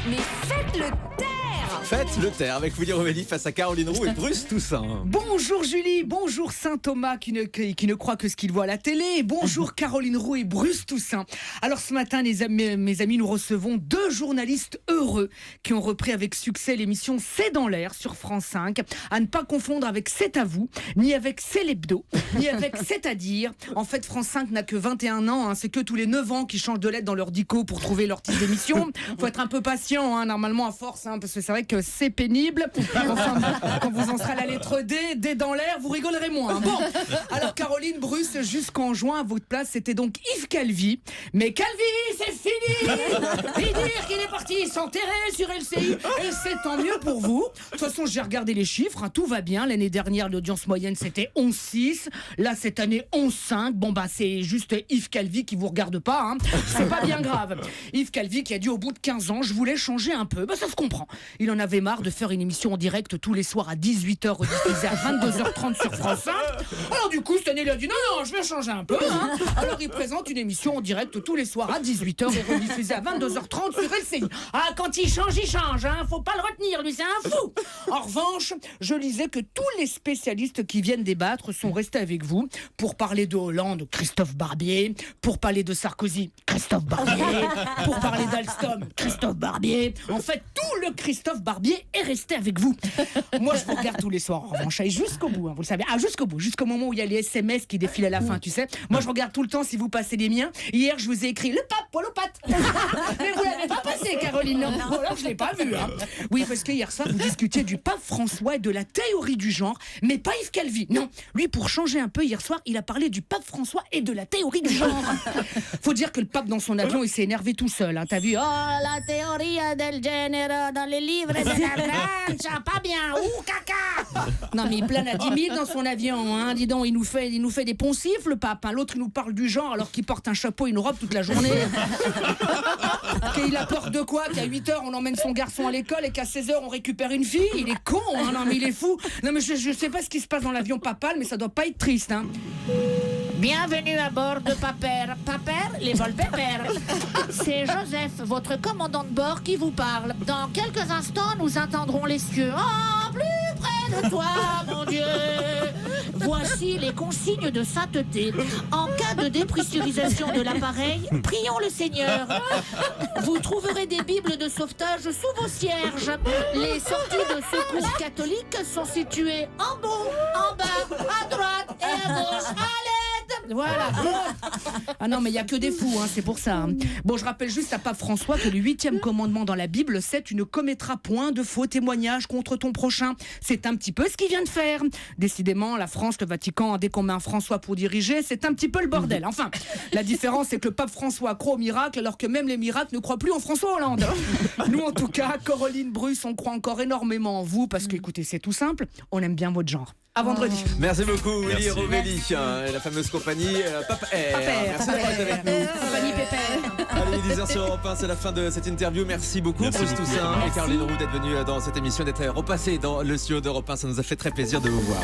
Mais faites le taire! Faites le taire avec Willy Rovelli face à Caroline Roux et Bruce Toussaint. Bonjour Julie, bonjour Saint-Thomas qui ne croit que ce qu'il voit à la télé, et bonjour Caroline Roux et Bruce Toussaint. Alors ce matin, mes amis, nous recevons deux journalistes heureux qui ont repris avec succès l'émission C'est dans l'air sur France 5, à ne pas confondre avec C'est à vous, ni avec C'est l'hebdo, ni avec C'est-à-dire. En fait, France 5 n'a que 21 ans, c'est que tous les 9 ans qu'ils changent de lettre dans leur dico pour trouver leur titre d'émission. Faut être un peu patient, normalement à force, parce que c'est vrai que c'est pénible. Enfin, quand vous en serez à la lettre D dans l'air, vous rigolerez moins. Bon, alors Caroline, Bruce, jusqu'en juin, à votre place, c'était donc Yves Calvi. Mais Calvi, c'est fini! Et dire qu'il est parti s'enterrer sur LCI, et c'est tant mieux pour vous. De toute façon, j'ai regardé les chiffres, tout va bien. L'année dernière, l'audience moyenne, c'était 11,6. Là, cette année, 11,5. Bon, c'est juste Yves Calvi qui vous regarde pas, C'est pas bien grave. Yves Calvi qui a dit au bout de 15 ans, je voulais changer un peu. Ça se comprend. Il en avait marre de faire une émission en direct tous les soirs à 18h, rediffusée à 22h30 sur France 5. Alors du coup, cette année, il a dit non, je vais changer un peu. Alors il présente une émission en direct tous les soirs à 18h et rediffusée à 22h30 sur LCI. Ah, quand il change, faut pas le retenir, lui, c'est un fou. En revanche, je lisais que tous les spécialistes qui viennent débattre sont restés avec vous pour parler de Hollande, Christophe Barbier, pour parler de Sarkozy, Christophe Barbier, pour parler d'Alstom, Christophe Barbier. En fait, tout le Christophe Barbier est resté avec vous. Moi, je vous regarde tous les soirs, en revanche, et jusqu'au bout, vous le savez. Jusqu'au bout, jusqu'au moment où il y a les SMS qui défilent à la fin, tu sais. Moi, je regarde tout le temps si vous passez les miens. Hier, je vous ai écrit le pape, Paul aux pattes. Mais vous l'avez pas passé, Caroline, non? Alors, je l'ai pas vu, Oui, parce que hier soir, vous discutiez du pape François et de la théorie du genre, mais pas Yves Calvi. Non, lui, pour changer un peu, hier soir, il a parlé du pape François et de la théorie du genre. Faut dire que le pape, dans son avion, il s'est énervé tout seul. T'as vu? Oh, la théorie del género dans les livres de la Francia, pas bien. Ouh, caca. Non, mais il plane à 10 000 dans son avion, Dis donc, il nous fait des poncifs, le pape. L'autre, il nous parle du genre alors qu'il porte un chapeau et une robe toute la journée. Qu'il a peur de quoi? Qu'à 8h, on emmène son garçon à l'école et qu'à 16h, on récupère une fille? Il est con, Non, mais il est fou. Non, mais je sais pas ce qui se passe dans l'avion papal, mais ça doit pas être triste, Bienvenue à bord de Paper. Paper, les vols pépères. C'est Joseph, votre commandant de bord, qui vous parle. Dans quelques instants, nous attendrons les cieux. Oh, plus près de toi, mon Dieu. Voici les consignes de sainteté. En cas de dépressurisation de l'appareil, prions le Seigneur. Vous trouverez des bibles de sauvetage sous vos cierges. Les sorties de secours catholiques sont situées en haut, en bas, à droite et à gauche. Allez! Voilà. Ah non, mais il n'y a que des fous, c'est pour ça. Bon, je rappelle juste à Pape François que le 8e commandement dans la Bible, c'est tu ne commettras point de faux témoignages contre ton prochain. C'est un petit peu ce qu'il vient de faire. Décidément, la France, le Vatican, dès qu'on met un François pour diriger, c'est un petit peu le bordel. Enfin, la différence, c'est que le pape François croit au miracle, alors que même les miracles ne croient plus en François Hollande. Nous, en tout cas, Caroline, Bruce, on croit encore énormément en vous, parce que, écoutez, c'est tout simple, on aime bien votre genre. À vendredi. Merci beaucoup, Willy Rovelli, la fameuse compagnie Pape Air. Merci d'avoir été avec nous. Compagnie Pépère. Allez, 10h sur Europe 1, c'est la fin de cette interview. Merci beaucoup, Bruce Toussaint et Caroline Roux d'être venus dans cette émission, d'être repassés dans le studio d'Europe 1. Ça nous a fait très plaisir de vous voir.